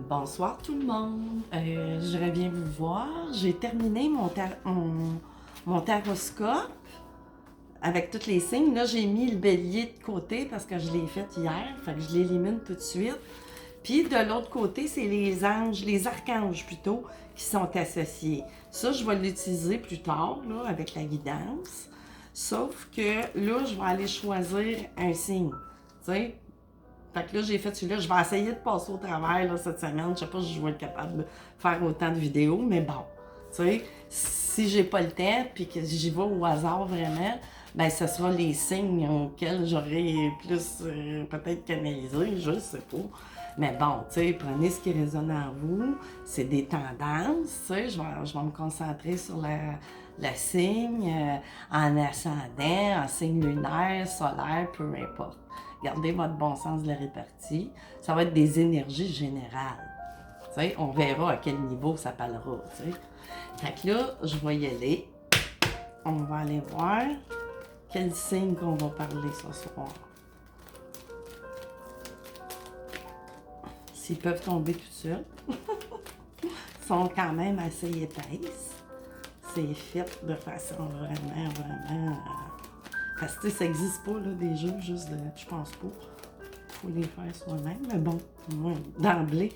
Bonsoir tout le monde. Je reviens vous voir. J'ai terminé mon taroscope avec tous les signes. Là, j'ai mis le bélier de côté parce que je l'ai fait hier. Fait que je l'élimine tout de suite. Puis de l'autre côté, c'est les anges, les archanges plutôt, qui sont associés. Ça, je vais l'utiliser plus tard, là, avec la guidance. Sauf que là, je vais aller choisir un signe. Tu sais? Fait que là, j'ai fait celui-là. Je vais essayer de passer au travers là, cette semaine. Je sais pas si je vais être capable de faire autant de vidéos, mais bon. Tu sais, si j'ai pas le temps puis que j'y vais au hasard vraiment, ben ce sera les signes auxquels j'aurai plus peut-être canalisé, je sais pas. Mais bon, tu sais, prenez ce qui résonne en vous. C'est des tendances, tu sais. Je vais me concentrer sur la signe en ascendant, en signe lunaire, solaire, peu importe. Gardez votre bon sens de la répartie. Ça va être des énergies générales. T'sais, on verra à quel niveau ça parlera. T'sais. Fait que là, je vais y aller. On va aller voir quel signe qu'on va parler ce soir. S'ils peuvent tomber tout seuls. Ils sont quand même assez épaisses. C'est fait de façon vraiment... Parce que ça n'existe pas, là, des jeux juste de... Je pense pas. Faut les faire soi-même. Mais bon, moi, d'emblée.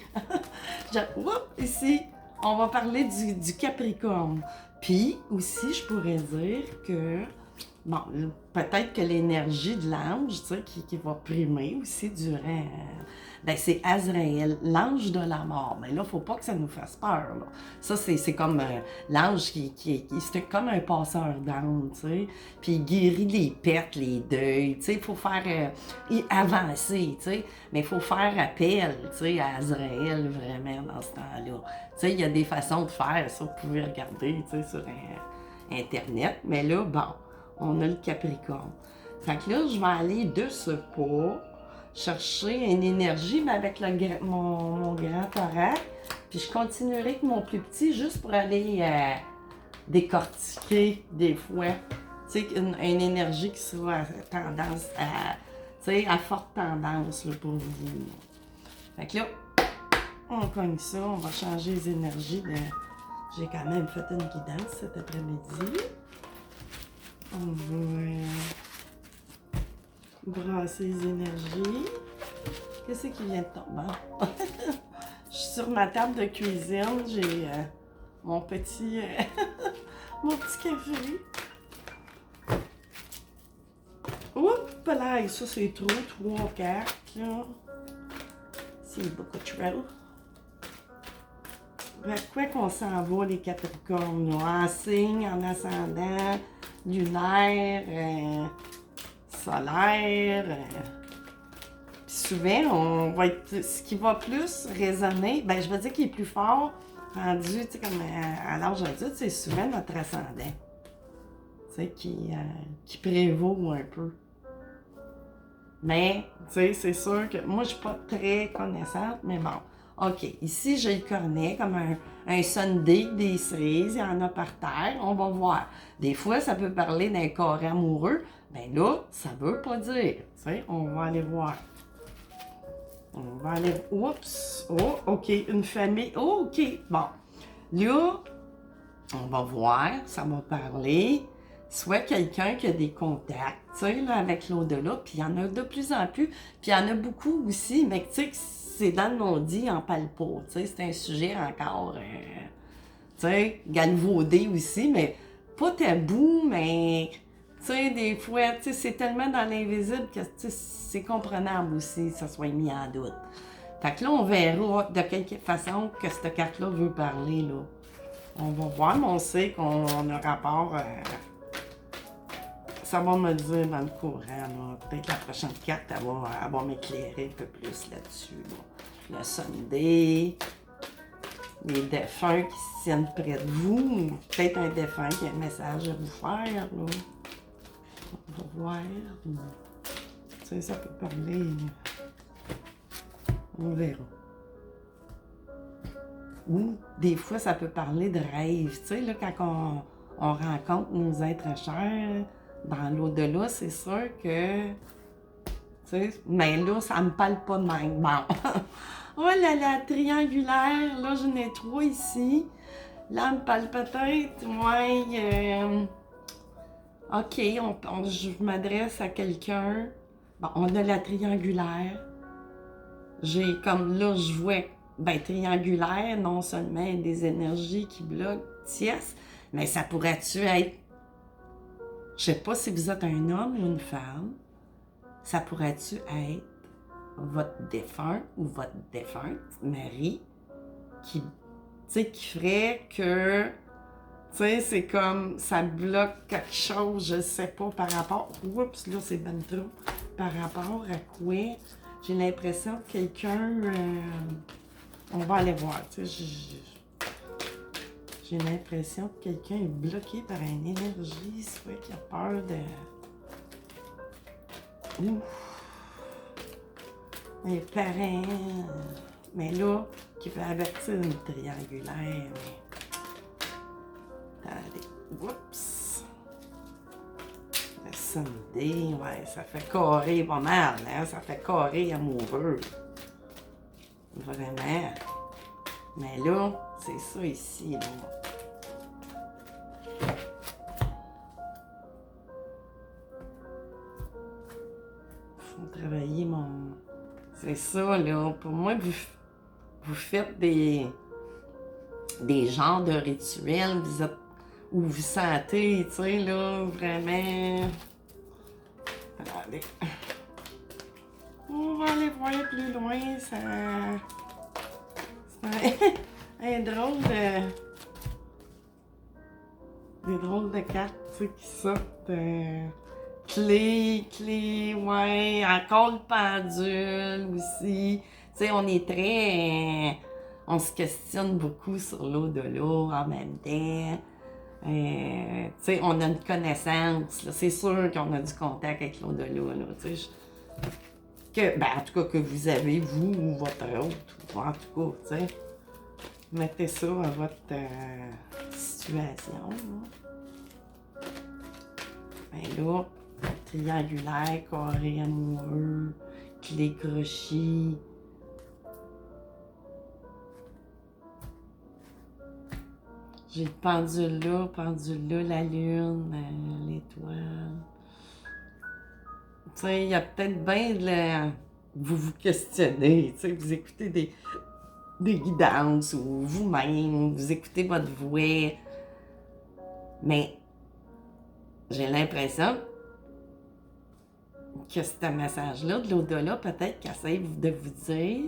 Ici, on va parler du Capricorne. Puis, aussi, je pourrais dire que... Bon, peut-être que l'énergie de l'ange, tu sais, qui va primer aussi durant... ben, c'est Azraël, l'ange de la mort. Mais là, faut pas que ça nous fasse peur, là. Ça, c'est comme l'ange c'est comme un passeur d'âme, tu sais. Puis il guérit les pertes, les deuils, tu sais. Il faut faire avancer, tu sais. Mais il faut faire appel, tu sais, à Azraël, vraiment, dans ce temps-là. Tu sais, il y a des façons de faire ça. Vous pouvez regarder, tu sais, sur Internet. Mais là, bon, on a le Capricorne. Fait que là, je vais aller de ce pas chercher une énergie, mais avec mon grand thorax. Puis je continuerai avec mon plus petit juste pour aller décortiquer des fois. Tu sais, une énergie qui sera tendance à, tu sais, à forte tendance là, pour vous. Fait que là, on cogne ça, on va changer les énergies de... J'ai quand même fait une guidance cet après-midi. On va brasser les énergies. Qu'est-ce qui vient de tomber? Je suis sur ma table de cuisine. J'ai mon petit mon petit café. Oups, là, ça c'est trop. 3 cartes, là. C'est beaucoup trop. Vers quoi qu'on s'en va, les Capricornes, là? En signe, en ascendant, lunaire, solaire. Puis souvent, on va être, ce qui va plus résonner, ben je veux dire qu'il est plus fort, rendu, tu sais, comme à l'âge adulte, c'est souvent notre ascendant, tu sais, qui prévaut un peu. Mais, tu sais, c'est sûr que moi, je suis pas très connaissante, mais bon. OK, ici, j'ai le cornet comme un Sunday, des cerises, il y en a par terre, on va voir. Des fois, ça peut parler d'un corps amoureux, ben là, ça veut pas dire, tu sais, on va aller voir. On va aller... Oups! Oh, OK, une famille. Oh, OK, bon. Là, on va voir, ça va parler. Soit quelqu'un qui a des contacts, tu sais, là, avec l'au-delà, puis il y en a de plus en plus. Puis il y en a beaucoup aussi, mais tu sais, c'est dans le non-dit, on parle pas. Tu sais, c'est un sujet encore, tu sais, galvaudé aussi, mais pas tabou, mais... Tu sais, des fois, tu sais, c'est tellement dans l'invisible que c'est comprenable aussi que ça soit mis en doute. Fait que là, on verra de quelle façon que cette carte-là veut parler, là. On va voir, mais on sait qu'on a rapport... ça va me le dire dans le courant, là. Peut-être la prochaine carte, elle va m'éclairer un peu plus là-dessus, là. Le Sunday... Les défunts qui se tiennent près de vous. Peut-être un défunt qui a un message à vous faire, là. On va voir. Tu sais, ça peut parler. On verra. Ou des fois, ça peut parler de rêve. Tu sais, là, quand on rencontre nos êtres chers dans l'au-delà, c'est sûr que... Tu sais, mais là, ça me parle pas de même. Bon. Oh là là, triangulaire, là, j'en ai 3 ici. L'âme palpitante, ouais. OK, je m'adresse à quelqu'un. Bon, on a la triangulaire. J'ai comme là, je vois, ben, triangulaire, non seulement des énergies qui bloquent, tierces, mais ça pourrait-tu être, je sais pas si vous êtes un homme ou une femme, ça pourrait-tu être votre défunt ou votre défunte mari qui, tu sais, qui ferait que, tu sais, c'est comme, ça bloque quelque chose, je sais pas, par rapport, oups, là, c'est ben trop, par rapport à quoi, j'ai l'impression que quelqu'un, on va aller voir, tu sais, j'ai l'impression que quelqu'un est bloqué par une énergie, soit qu'il a peur de... Ouf. Les parents, mais là, qui peut avertir une triangulaire, mais... Attendez, oups! Le Sunday, ouais, ça fait carré pas mal, hein? Ça fait carré amoureux. Vraiment. Mais là, c'est ça ici, là. Faut travailler mon... C'est ça, là. Pour moi, vous faites des genres de rituels, vous êtes, où vous sentez, tu sais, là, vraiment... Attendez. On va aller voir plus loin, ça... C'est un drôle de... Des drôles de cartes, tu sais, qui sortent... Clé, ouais, encore le pendule aussi. Tu sais, on est très... on se questionne beaucoup sur l'au-delà en même temps. Tu sais, on a une connaissance, là. C'est sûr qu'on a du contact avec l'au-delà, là, tu sais. Ben, en tout cas, que vous avez, vous ou votre autre, ou en tout cas, tu sais. Mettez ça à votre situation, là. Ben là... triangulaire, carré amoureux, clé crochet. J'ai le pendule là, la lune, l'étoile. Tu sais, il y a peut-être bien de la... Vous vous questionnez, tu sais, vous écoutez des guidances ou vous-même, vous écoutez votre voix. Mais j'ai l'impression que ce message-là, de l'au-delà, peut-être qu'il essaie de vous dire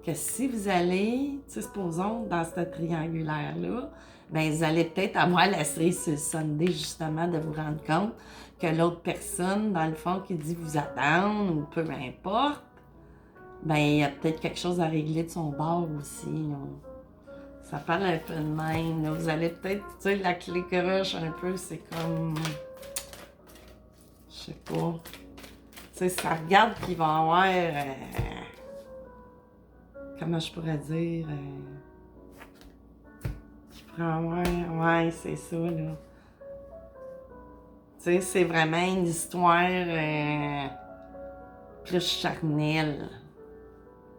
que si vous allez, tu sais, supposons, dans ce triangulaire-là, ben vous allez peut-être avoir la série sur le Sunday, justement, de vous rendre compte que l'autre personne, dans le fond, qui dit vous attendre, ou peu importe, ben il y a peut-être quelque chose à régler de son bord aussi, là. Ça parle un peu de même, là. Vous allez peut-être, tu sais, la clé croche un peu, c'est comme... Je sais pas... Tu sais, ça regarde qu'il va y avoir... comment je pourrais dire? Qu'il pourrait avoir... Ouais, c'est ça, là. Tu sais, c'est vraiment une histoire plus charnelle.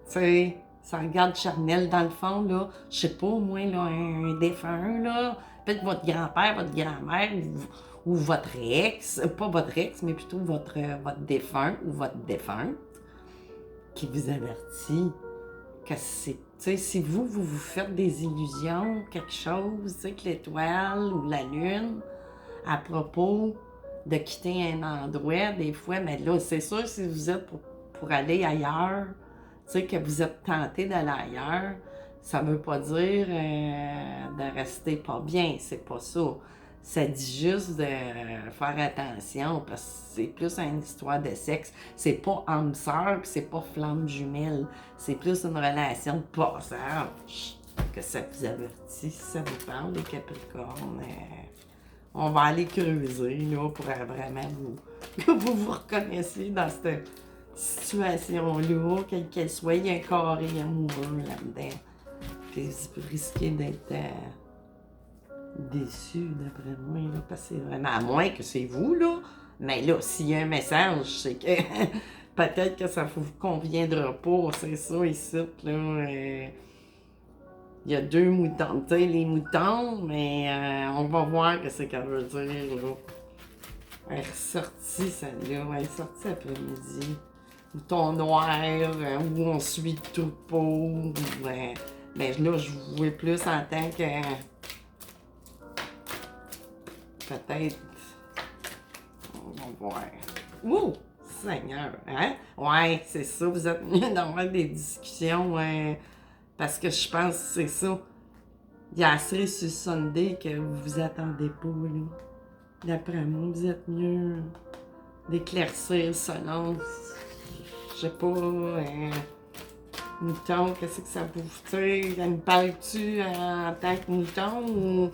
Tu sais, ça regarde charnel dans le fond, là. Je sais pas, au moins, là, un défunt, là. Peut-être votre grand-père, votre grand-mère, ou votre ex, pas votre ex, mais plutôt votre défunt ou votre défunte, qui vous avertit que c'est, tu sais, si vous faites des illusions, quelque chose, tu sais, que l'étoile ou la lune, à propos de quitter un endroit, des fois, mais là, c'est sûr, si vous êtes pour aller ailleurs, tu sais, que vous êtes tenté d'aller ailleurs, ça veut pas dire de rester pas bien, c'est pas ça. Ça dit juste de faire attention, parce que c'est plus une histoire de sexe. C'est pas âme sœur, puis c'est pas flamme jumelle. C'est plus une relation de passage que ça vous avertit, si ça vous parle, les Capricornes. On va aller creuser, là, pour vraiment que vous reconnaissiez dans cette situation-là, quelle qu'elle soit. Il y a un carré amoureux là-dedans. Puis vous risquez d'être déçu, d'après moi, là, parce que c'est vraiment... À moins que c'est vous, là. Mais là, s'il y a un message, c'est que peut-être que ça vous conviendra pas, c'est ça, ici, là. Il y a 2 moutons, tu sais, les moutons, mais on va voir ce qu'elle veut dire, là. Elle est ressortie, celle-là. Elle est sortie après-midi. Mouton noir, où on suit le troupeau. Ben là, je vous vois plus en tant que... Peut-être... On va voir. Ouh! Seigneur, hein? Ouais, c'est ça. Vous êtes mieux d'avoir des discussions, parce que je pense que c'est ça. Il y a assez sur Sunday que vous vous attendez pas, là. D'après moi, vous êtes mieux d'éclaircir selon, je sais pas, mouton, qu'est-ce que ça vous fait? Elle me parle-tu en tant que mouton ou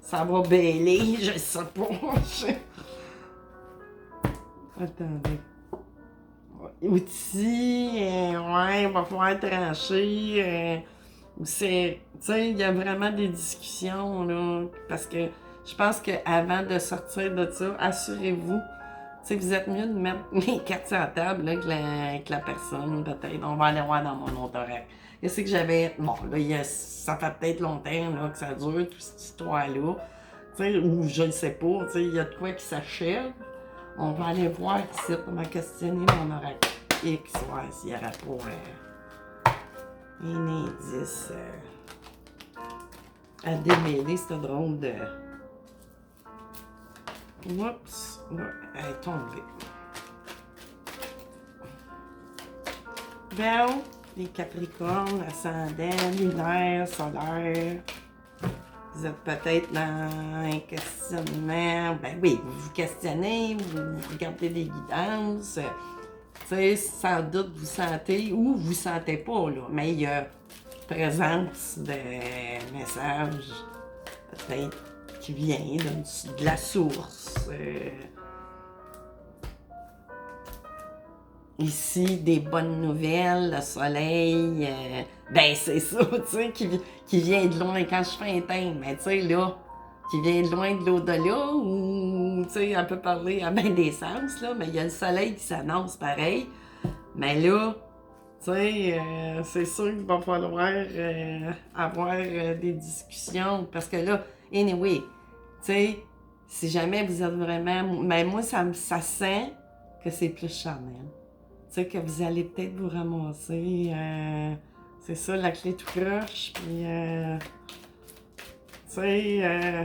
ça va bêler? Je sais pas. Attendez. Outils, ouais, on va pouvoir trancher. Tu sais, il y a vraiment des discussions, là, parce que je pense qu'avant de sortir de ça, assurez-vous, tu sais, vous êtes mieux de mettre les cartes sur la table, là, avec la personne, peut-être. On va aller voir dans mon autre horaire. Qu'est-ce que j'avais... Bon, là, ça fait peut-être longtemps, là, que ça dure, toute cette histoire-là. Tu sais, ou je ne sais pas, tu sais, il y a de quoi qui s'achève. On va aller voir ici, on va questionner mon horaire X, voir s'il n'y aura pas un indice à démêler, c'est drôle de... Oups, ouais, elle est tombée. Bon, les Capricornes, ascendant, lunaire, solaire. Vous êtes peut-être dans un questionnement. Ben oui, vous vous questionnez, vous regardez des guidances. Tu sais, sans doute vous sentez ou vous sentez pas, là. Mais il y a présence de messages, peut-être, qui vient de la source. Ici, des bonnes nouvelles, le soleil, ben c'est ça, tu sais, qui vient de loin quand je fais un thème, mais tu sais, là, qui vient de loin de l'au-delà, ou, tu sais, on peut parler à bien des sens, là, mais il y a le soleil qui s'annonce pareil, mais là, tu sais, c'est sûr qu'il va falloir avoir des discussions, parce que là, anyway, tu sais, si jamais vous êtes vraiment, mais moi, ça sent que c'est plus charnel. Tu sais, que vous allez peut-être vous ramasser. C'est ça, la clé tout croche. Puis, tu sais,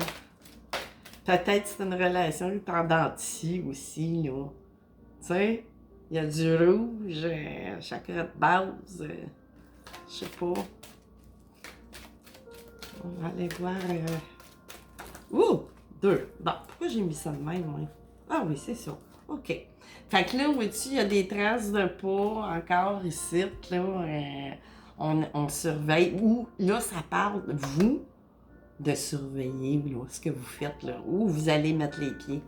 peut-être c'est une relation pendentie aussi, là. Tu sais, il y a du rouge, chakra de base. Je sais pas. On va aller voir. Ouh! 2. Bon, pourquoi j'ai mis ça de même, moi? Ah oui, c'est ça. OK. Fait que là, vois-tu, il y a des traces de pas encore ici, là. On surveille. Ou, là, ça parle, vous, de surveiller, là, ce que vous faites, là. Où vous allez mettre les pieds.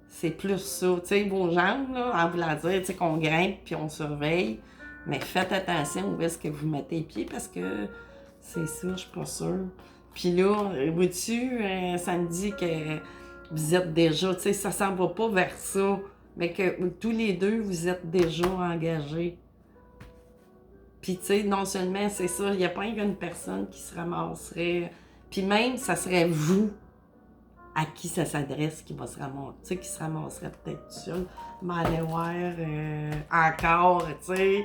C'est plus ça. Tu sais, vos jambes, là, en voulant dire, tu sais, qu'on grimpe puis on surveille. Mais faites attention où est-ce que vous mettez les pieds parce que c'est ça, je suis pas sûre. Puis là, vois-tu, ça me dit que vous êtes déjà, tu sais, ça s'en va pas vers ça, mais que tous les deux, vous êtes déjà engagés. Puis, tu sais, non seulement c'est ça, il n'y a pas une personne qui se ramasserait, puis même, ça serait vous à qui ça s'adresse qui va se ramasser, tu sais, qui se ramasserait peut-être tout seul. Mais aller voir encore, tu sais.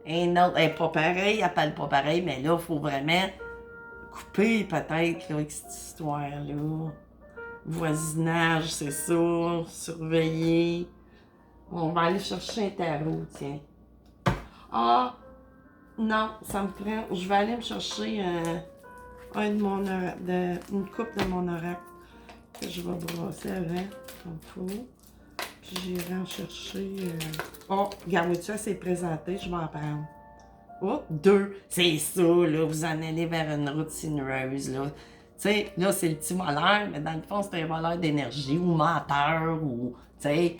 Et non, elle n'est pas pareille, elle parle pas pareil, mais là, il faut vraiment couper peut-être là, avec cette histoire-là. Voisinage, c'est ça, surveiller. On va aller chercher un tarot, tiens. Ah, non, ça me prend. Je vais aller me chercher une coupe de mon oracle que je vais brasser avant, comme faut. Puis j'irai en chercher. Oh, regardez-tu, elle s'est présentée, je vais en prendre. Oh, 2. C'est ça, là, vous en allez vers une route sinueuse, là. Tu sais, là, c'est le petit voleur, mais dans le fond, c'est un voleur d'énergie ou menteur ou, tu sais,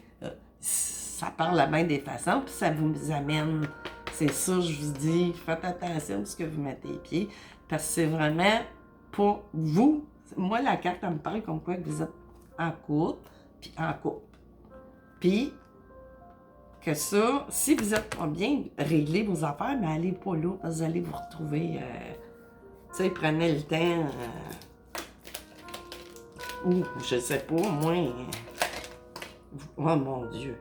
ça parle à bien des façons, puis ça vous amène. C'est ça, je vous dis, faites attention à ce que vous mettez les pieds, parce que c'est vraiment pour vous. Moi, la carte, elle me parle comme quoi que vous êtes en couple, puis en couple. Puis, que ça, si vous n'êtes pas bien, réglez vos affaires, mais allez pas là, parce que vous allez vous retrouver, tu sais, prenez le temps, ou, je sais pas, moi, oh mon Dieu.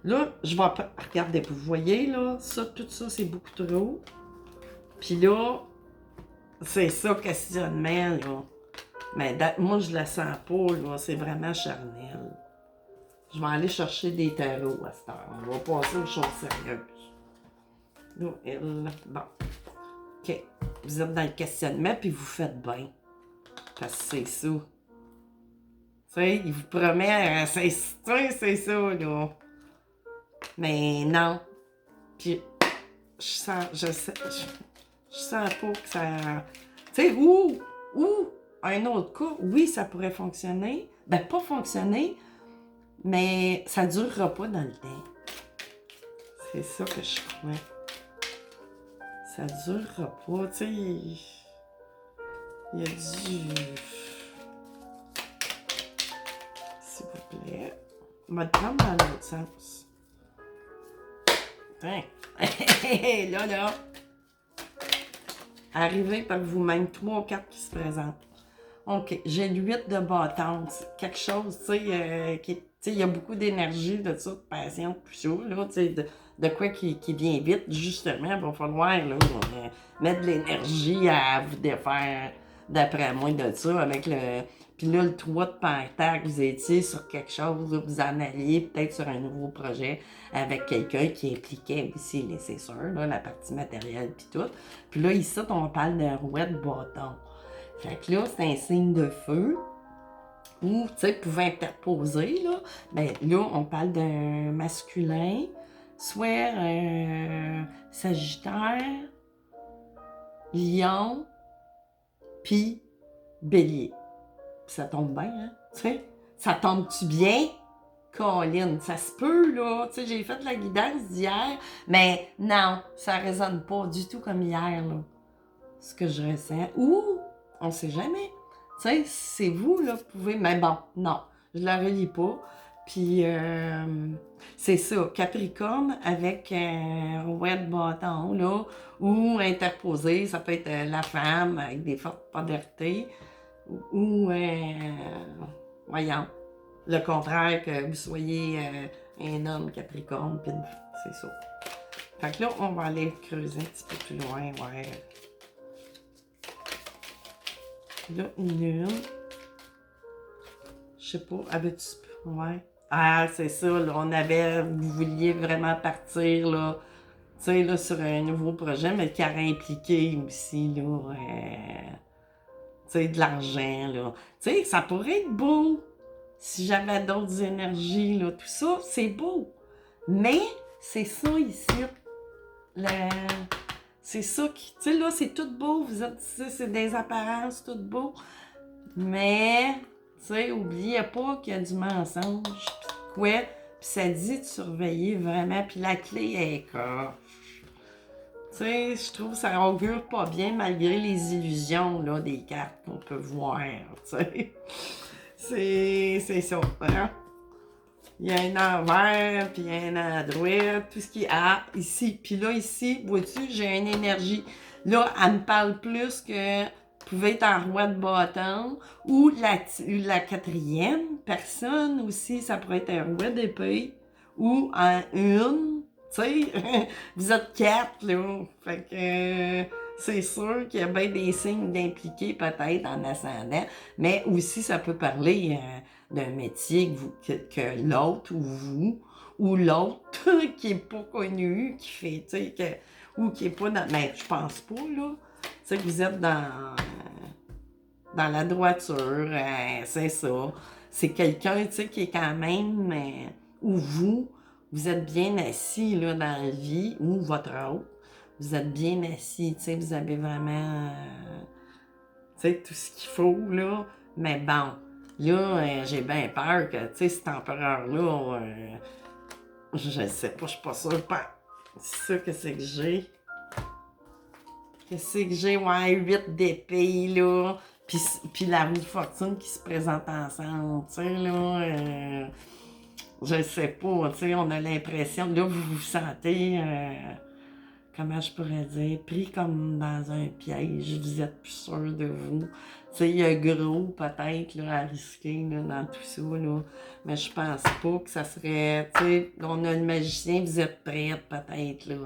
Là, je vais, regardez, vous voyez, là, ça, tout ça, c'est beaucoup trop. Puis là, c'est ça, questionnement, là. Mais moi, je la sens pas, là, c'est vraiment charnel. Je vais aller chercher des tarots à cette heure. On va passer aux choses sérieuses. Là, elle, bon. OK. Vous êtes dans le questionnement, puis vous faites bien. Parce que c'est ça. Tu sais, il vous promet, c'est ça, là. Mais non. Puis, je sens pas que ça... Tu sais, ou, un autre cas, oui, ça pourrait fonctionner. Ben, pas fonctionner, mais ça ne durera pas dans le temps. C'est ça que je crois. Ça ne durera pas, tu sais. Il y a du... S'il vous plaît. On va le prendre dans l'autre sens. Tiens. Là. Arrivez par vous-même, 3 ou 4 qui se présentent. OK, j'ai le 8 de bâton. Quelque chose, tu sais, qui... Tu sais, il y a beaucoup d'énergie, de ça, de passion, tout ça, là, tu sais, de quoi qui vient vite, justement, il va falloir, là, mettre de l'énergie à vous défaire, d'après moi, de ça, avec le... Puis là, le 3 de pentacle, vous étiez sur quelque chose, là, vous en alliez peut-être sur un nouveau projet avec quelqu'un qui impliquait aussi, c'est sûr, là, la partie matérielle, puis tout. Puis là, ici, on parle de rouet de bâton. Fait que là, c'est un signe de feu. Ou, tu sais, pouvait interposer, là. Ben, là, on parle d'un masculin, soit Sagittaire, Lion, puis Bélier. Puis ça tombe bien, hein, tu sais. Ça tombe-tu bien? Colline, ça se peut, là. Tu sais, j'ai fait la guidance d'hier, mais non, ça résonne pas du tout comme hier, là. Ce que je ressens. Ou, on sait jamais. Tu sais, c'est vous, là, vous pouvez... Mais bon, non, je la relis pas. Puis, c'est ça, Capricorne avec un rouet de bâton, là, ou interposé, ça peut être la femme avec des fortes poderités, ou, voyons, le contraire, que vous soyez un homme Capricorne, puis c'est ça. Fait que là, on va aller creuser un petit peu plus loin, ouais. Là, une lune. Je sais pas, avais-tu... Ouais. Ah, c'est ça, là, vous vouliez vraiment partir, là, tu sais, là, sur un nouveau projet, mais qui aurait impliqué aussi, là, tu sais, de l'argent, là. Tu sais, ça pourrait être beau si j'avais d'autres énergies, là, tout ça, c'est beau. Mais, c'est ça ici, c'est ça qui, tu sais, là, c'est tout beau, vous êtes ici, c'est des apparences, tout beau, mais... Tu sais, oubliez pas qu'il y a du mensonge, pis quoi, pis ça dit de surveiller vraiment, puis la clé est écorche. Tu sais, je trouve que ça augure pas bien malgré les illusions, là, des cartes qu'on peut voir, tu sais. C'est ça, hein? Il y a un envers, puis il y a un endroit, tout ce qui est... Ah, ici, puis là, ici, vois-tu, j'ai une énergie. Là, elle me parle plus que... pouvait être en roi de bâton, ou la quatrième personne aussi, ça pourrait être un roi d'épée, ou en une, tu sais, vous êtes 4, là, fait que c'est sûr qu'il y a bien des signes d'impliquer peut-être en ascendant, mais aussi ça peut parler d'un métier que l'autre, ou vous, ou l'autre qui est pas connu, qui fait, tu sais, ou qui est pas dans... Mais je pense pas, là. Tu sais, que vous êtes dans la droiture, c'est ça. C'est quelqu'un, tu sais, qui est quand même, ou vous êtes bien assis, là, dans la vie, ou votre autre, vous êtes bien assis, tu sais, vous avez vraiment, tu sais, tout ce qu'il faut, là. Mais bon, là, j'ai bien peur que, tu sais, cet empereur-là, je sais pas, je suis pas sûre, c'est ça que c'est que j'ai. Qu'est-ce que j'ai? Ouais, 8 d'épée, là. Puis la roue de fortune qui se présente ensemble, tu sais, là. je sais pas, tu sais, on a l'impression, là, vous vous sentez, comment je pourrais dire, pris comme dans un piège, vous êtes plus sûr de vous. Tu sais, il y a gros, peut-être, là, à risquer, là, dans tout ça, là, mais je pense pas que ça serait, tu sais, on a le magicien, vous êtes prête, peut-être, là,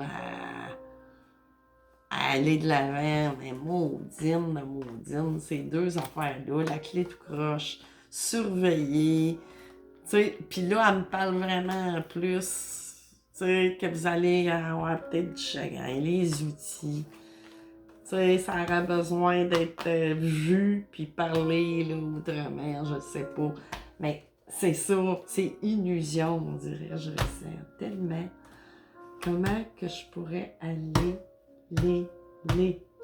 à aller de l'avant, mais maudine, ces deux affaires-là, la clé tout croche, surveiller, tu sais, puis là, elle me parle vraiment plus, tu sais, que vous allez avoir peut-être du chagrin, les outils, tu sais, ça aura besoin d'être vu, puis parlé, là, autrement, je sais pas, mais c'est ça, c'est illusion, on dirait, je ressens tellement. Comment que je pourrais aller je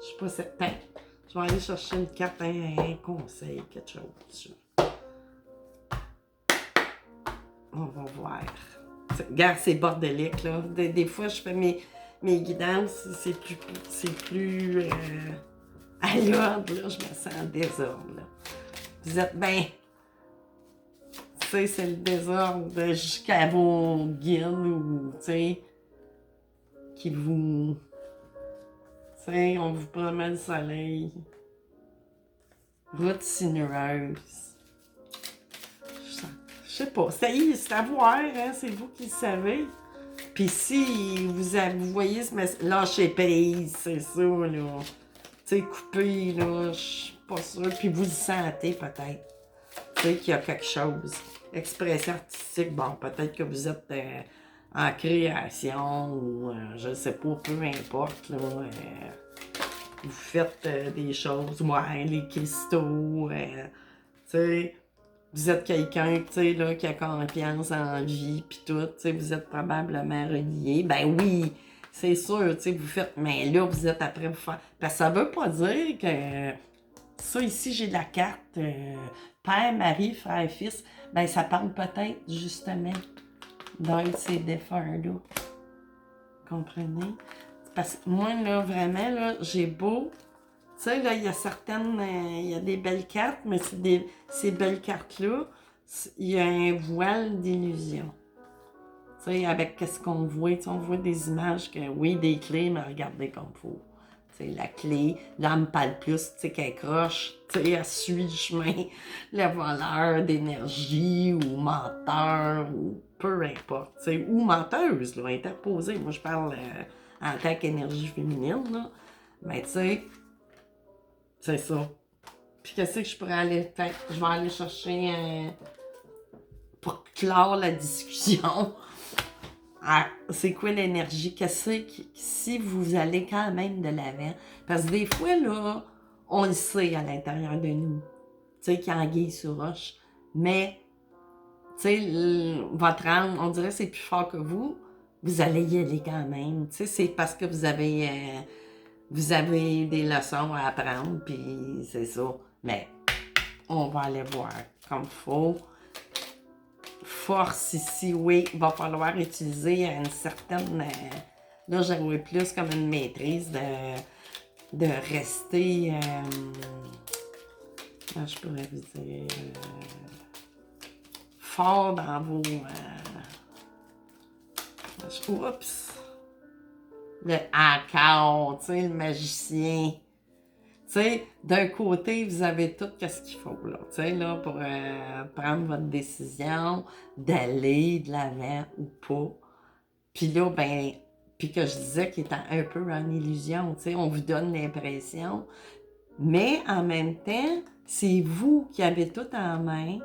suis pas certaine. Je vais aller chercher une carte, un conseil, quelque chose. On va voir. Regarde, c'est bordélique, là. Des fois, je fais mes guidances, c'est plus à l'ordre, là. Je me sens en désordre, là. Vous êtes bien... Tu sais, c'est le désordre jusqu'à vos guides ou, tu sais, qui vous... Tu sais, on vous promet le soleil. Route sinueuse. Je sais pas. C'est à voir, hein? C'est vous qui le savez. Puis si vous voyez ce message, lâchez prise, c'est ça, là. Tu sais, coupé, là, je suis pas sûre. Puis vous le sentez peut-être. Tu sais qu'il y a quelque chose. Expression artistique, bon, peut-être que vous êtes en création ou je sais pas, peu importe, là. Vous faites des choses, ouais, les cristaux, tu sais, vous êtes quelqu'un, tu sais, là, qui a confiance en vie, puis tout, tu sais, vous êtes probablement relié. Ben oui, c'est sûr, tu sais, vous faites, mais là, vous êtes après vous faire, parce que ça veut pas dire que, ça, ici, j'ai la carte père, mari, frère, fils, ben ça parle peut-être, justement, d'un de ces défunts-là. Comprenez? Parce que moi, là, vraiment, là, j'ai beau... Tu sais, là, il y a certaines... il y a des belles cartes, mais ces belles cartes-là, il y a un voile d'illusion. Tu sais, avec qu'est-ce qu'on voit, tu sais, on voit des images que, oui, des clés, mais regardez comme il faut. Tu sais, la clé, l'âme parle plus, tu sais, qu'elle croche, tu sais, elle suit le chemin, le voleur d'énergie, ou menteur, ou peu importe, tu sais, ou menteuse, là, interposée. Moi, je parle en tant qu'énergie féminine, là. Mais tu sais, c'est ça. Puis qu'est-ce que je pourrais aller faire? Je vais aller chercher pour clore la discussion. Ah, c'est quoi l'énergie? Qu'est-ce que si vous allez quand même de l'avant? Parce que des fois, là, on le sait à l'intérieur de nous. Tu sais, qu'il y a anguille sur roche. Mais, tu sais, votre âme, on dirait que c'est plus fort que vous. Vous allez y aller quand même. Tu sais, c'est parce que vous avez des leçons à apprendre, puis c'est ça. Mais on va aller voir comme il faut. Force ici, oui, il va falloir utiliser une certaine... là, j'aurais plus comme une maîtrise de rester... je pourrais vous dire... fort dans vos... oups! Le accord, tu sais, le magicien. Tu sais, d'un côté, vous avez tout ce qu'il faut, là, tu sais, là, pour prendre votre décision d'aller de l'avant ou pas. Puis là, ben, puis que je disais qu'il était un peu en illusion, tu sais, on vous donne l'impression, mais en même temps, c'est vous qui avez tout en main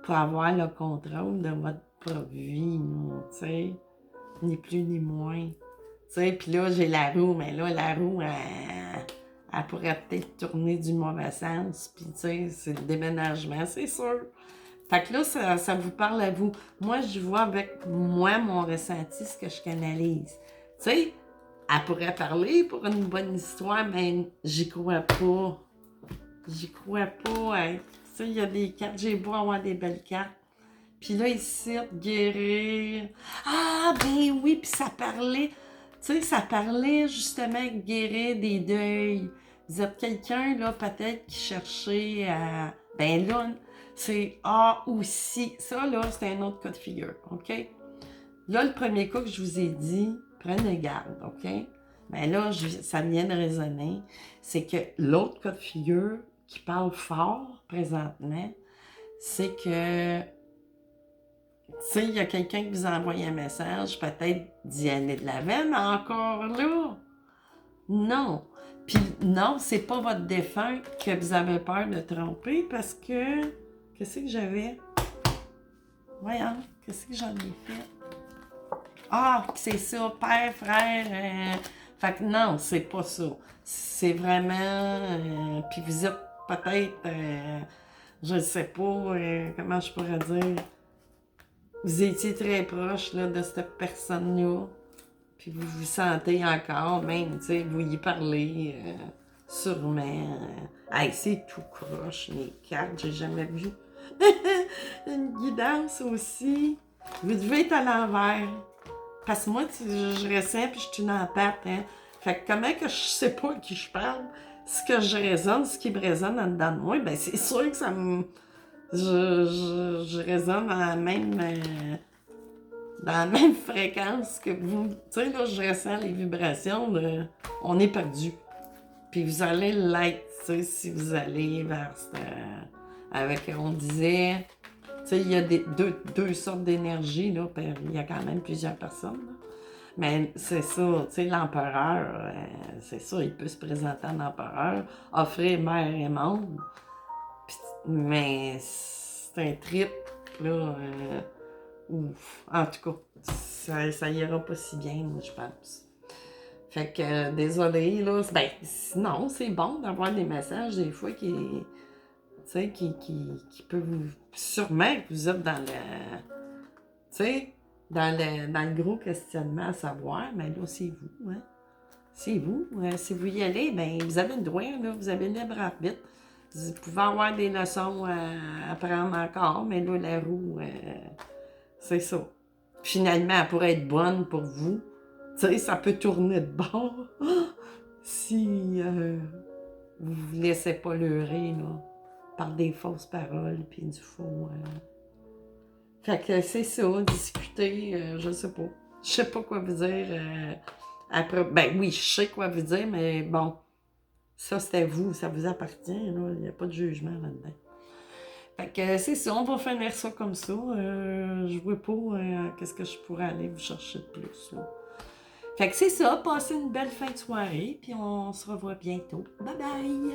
pour avoir le contrôle de votre propre vie, tu sais, ni plus ni moins. Tu sais, puis là, j'ai la roue, mais là, la roue, elle pourrait peut-être tourner du mauvais sens, puis tu sais, c'est le déménagement, c'est sûr. Fait que là, ça vous parle à vous. Moi, je vois avec moi, mon ressenti, ce que je canalise. Tu sais, elle pourrait parler pour une bonne histoire, mais j'y crois pas. J'y crois pas. Hein. Tu sais, il y a des cartes, j'ai beau avoir des belles cartes. Puis là, ici, guérir. Ah, ben oui, puis ça parlait... Tu sais, ça parlait justement guérir des deuils. Vous êtes quelqu'un, là, peut-être qui cherchait à... Ben là, C'est A aussi. Ça, là, c'est un autre cas de figure, OK? Là, le premier cas que je vous ai dit, prenez garde, OK? Mais là, ça vient de résonner. C'est que l'autre cas de figure qui parle fort présentement, c'est que, tu sais, il y a quelqu'un qui vous a envoyé un message, peut-être d'y aller de l'avant, mais encore là, non. Puis non, c'est pas votre défunt que vous avez peur de tromper parce que, qu'est-ce que j'avais? Voyons, qu'est-ce que j'en ai fait? Ah, c'est ça, père, frère. Fait que non, c'est pas ça. C'est vraiment. Puis vous êtes peut-être. Je ne sais pas comment je pourrais dire. Vous étiez très proche là, de cette personne-là. Puis vous vous sentez encore, même, tu sais, vous y parlez. Sûrement. Hey, c'est tout croche, les cartes, j'ai jamais vu. Une guidance aussi. Vous devez être à l'envers. Parce que moi, je ressens puis je suis une empathie. Hein. Fait que comment que je sais pas à qui je parle, ce que je résonne, ce qui me résonne en dedans de moi, ben c'est sûr que ça me. Je résonne dans la même fréquence que vous. Tu sais, là, je ressens les vibrations de. On est perdu. Puis vous allez l'être, tu sais, si vous allez vers avec, on disait, tu sais, il y a deux sortes d'énergie, là, il y a quand même plusieurs personnes, là. Mais c'est ça, tu sais, l'empereur, c'est ça, il peut se présenter en empereur, offrir mer et monde, mais c'est un trip, là, ouf, en tout cas, ça ira pas si bien, moi, je pense. Fait que, désolé, là. Ben, non, c'est bon d'avoir des messages, des fois, tu sais, qui peuvent vous. Sûrement que vous êtes dans le. Tu sais, dans le gros questionnement à savoir, mais là, c'est vous, hein. C'est vous. Si vous y allez, ben, vous avez le droit, là. Vous avez le libre arbitre. Vous pouvez avoir des leçons à prendre encore, mais là, la roue, c'est ça. Finalement, elle pourrait être bonne pour vous. Tu sais, ça peut tourner de bord si vous vous laissez pas leurrer là, par des fausses paroles puis du faux. Fait que c'est ça, discuter, je sais pas. Je sais pas quoi vous dire. Après, ben oui, je sais quoi vous dire, mais bon, ça c'était vous, ça vous appartient, là. Il n'y a pas de jugement là-dedans. Fait que c'est ça, on va finir ça comme ça. Je vois pas qu'est-ce que je pourrais aller vous chercher de plus, là. Fait que c'est ça, passez une belle fin de soirée, puis on se revoit bientôt. Bye bye!